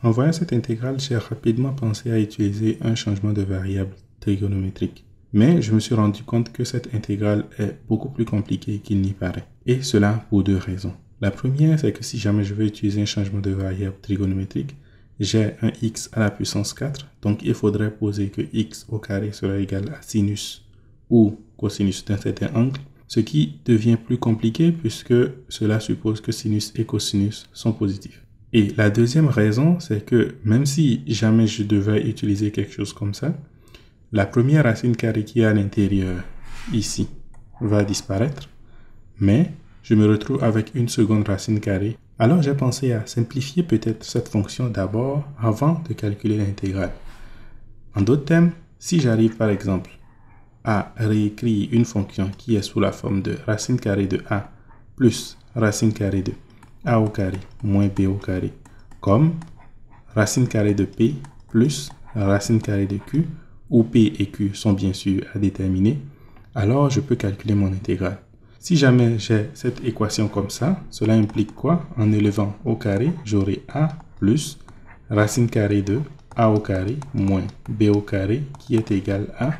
En voyant cette intégrale, j'ai rapidement pensé à utiliser un changement de variable trigonométrique. Mais je me suis rendu compte que cette intégrale est beaucoup plus compliquée qu'il n'y paraît. Et cela pour deux raisons. La première, c'est que si jamais je veux utiliser un changement de variable trigonométrique, j'ai un x à la puissance 4, donc il faudrait poser que x au carré sera égal à sinus ou cosinus d'un certain angle, ce qui devient plus compliqué puisque cela suppose que sinus et cosinus sont positifs. Et la deuxième raison, c'est que même si jamais je devais utiliser quelque chose comme ça, la première racine carrée qui est à l'intérieur, ici, va disparaître, mais je me retrouve avec une seconde racine carrée. Alors j'ai pensé à simplifier peut-être cette fonction d'abord avant de calculer l'intégrale. En d'autres termes, si j'arrive par exemple à réécrire une fonction qui est sous la forme de racine carrée de a plus racine carrée de a au carré moins b au carré, comme racine carrée de p plus racine carrée de q, où p et q sont bien sûr à déterminer, alors je peux calculer mon intégrale. Si jamais j'ai cette équation comme ça, cela implique quoi? En élevant au carré, j'aurai a plus racine carrée de a au carré moins b au carré qui est égal à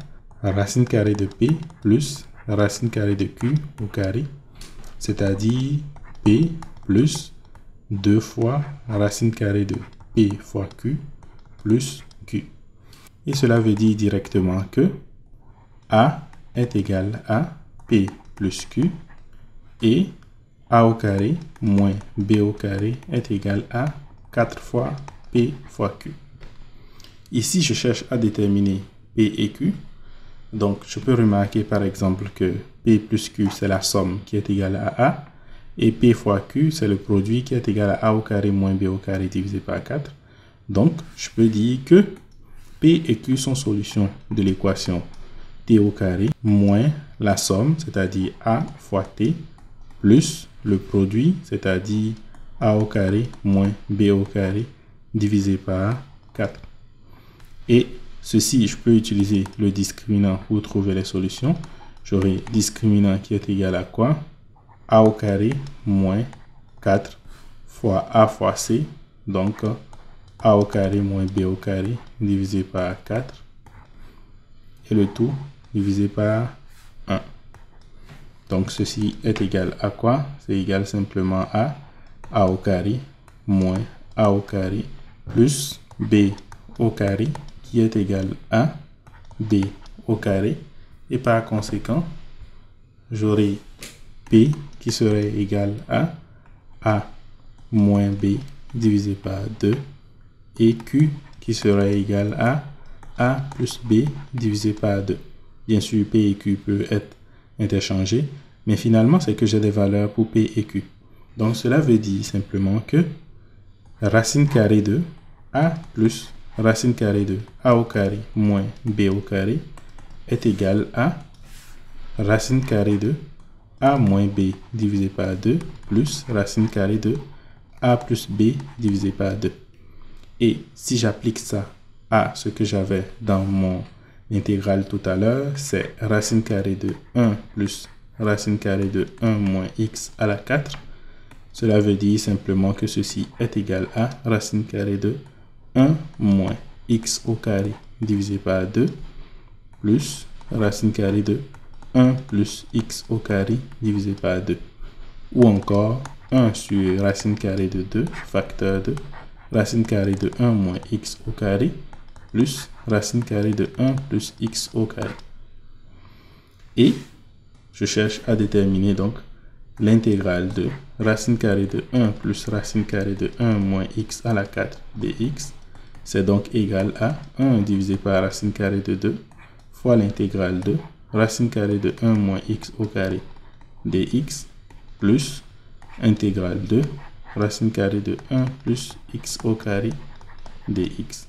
racine carrée de p plus racine carrée de q au carré, c'est-à-dire p plus 2 fois racine carrée de p fois q plus q. Et cela veut dire directement que a est égal à p plus q et a au carré moins b au carré est égal à 4 fois p fois q. Ici, je cherche à déterminer p et q. Donc, je peux remarquer par exemple que p plus q, c'est la somme qui est égale à a. Et p fois q, c'est le produit qui est égal à a au carré moins b au carré divisé par 4. Donc, je peux dire que p et q sont solutions de l'équation t au carré moins la somme, c'est-à-dire a fois t, plus le produit, c'est-à-dire a au carré moins b au carré divisé par 4. Et ceci, je peux utiliser le discriminant pour trouver les solutions. J'aurai discriminant qui est égal à quoi? A au carré moins 4 fois a fois c, donc a au carré moins b au carré divisé par 4 et le tout divisé par 1. Donc ceci est égal à quoi? C'est égal simplement à a au carré moins a au carré plus b au carré qui est égal à b au carré. Et par conséquent, j'aurai p qui serait égal à a moins b divisé par 2 et q qui serait égal à a plus b divisé par 2. Bien sûr, p et q peuvent être interchangés, mais finalement, c'est que j'ai des valeurs pour p et q. Donc, cela veut dire simplement que racine carrée de a plus racine carrée de a au carré moins b au carré est égal à racine carrée de a moins b divisé par 2 plus racine carrée de a plus b divisé par 2. Et si j'applique ça à ce que j'avais dans mon intégrale tout à l'heure, c'est racine carrée de 1 plus racine carrée de 1 moins x à la 4. Cela veut dire simplement que ceci est égal à racine carrée de 1 moins x au carré divisé par 2 plus racine carrée de 1 plus x au carré divisé par 2. Ou encore 1 sur racine carrée de 2, facteur de racine carrée de 1 moins x au carré plus racine carrée de 1 plus x au carré. Et je cherche à déterminer donc l'intégrale de racine carrée de 1 plus racine carrée de 1 moins x à la 4 dx. C'est donc égal à 1 divisé par racine carrée de 2 fois l'intégrale de racine carrée de 1 moins x au carré dx plus intégrale de racine carrée de 1 plus x au carré dx.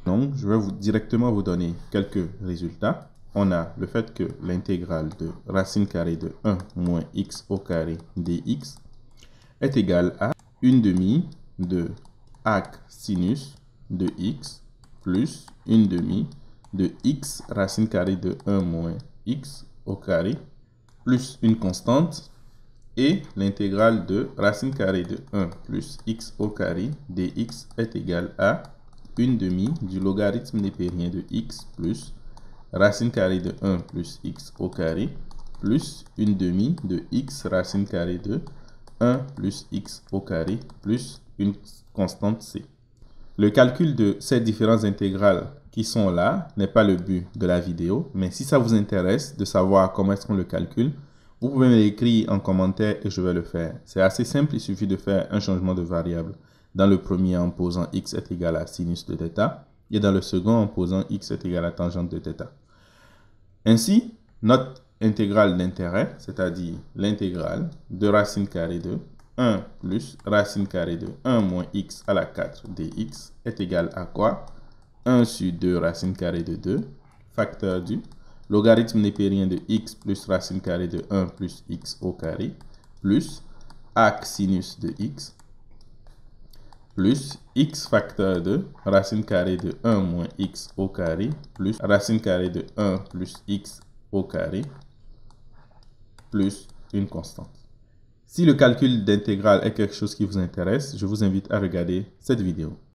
Donc, je vais directement vous donner quelques résultats. On a le fait que l'intégrale de racine carrée de 1 moins x au carré dx est égale à 1/2 de arc sinus de x plus 1/2 de x racine carrée de 1 moins x au carré plus une constante Et l'intégrale de racine carrée de 1 plus x au carré dx est égale à 1/2 du logarithme népérien de x plus racine carrée de 1 plus x au carré plus 1/2 de x racine carrée de 1 plus x au carré plus une constante c. Le calcul de ces différentes intégrales qui sont là n'est pas le but de la vidéo, mais si ça vous intéresse de savoir comment est-ce qu'on le calcule, vous pouvez me l'écrire en commentaire et je vais le faire. C'est assez simple, il suffit de faire un changement de variable. Dans le premier, en posant x est égal à sinus de θ, et dans le second, en posant x est égal à tangente de θ. Ainsi, notre intégrale d'intérêt, c'est-à-dire l'intégrale de racine carrée de 1 plus racine carrée de 1 moins x à la 4 dx est égal à quoi? 1 sur 2 racine carrée de 2, facteur du logarithme népérien de x plus racine carrée de 1 plus x au carré, plus arc sinus de x, plus x facteur de racine carrée de 1 moins x au carré, plus racine carrée de 1 plus x au carré, plus une constante. Si le calcul d'intégrale est quelque chose qui vous intéresse, je vous invite à regarder cette vidéo.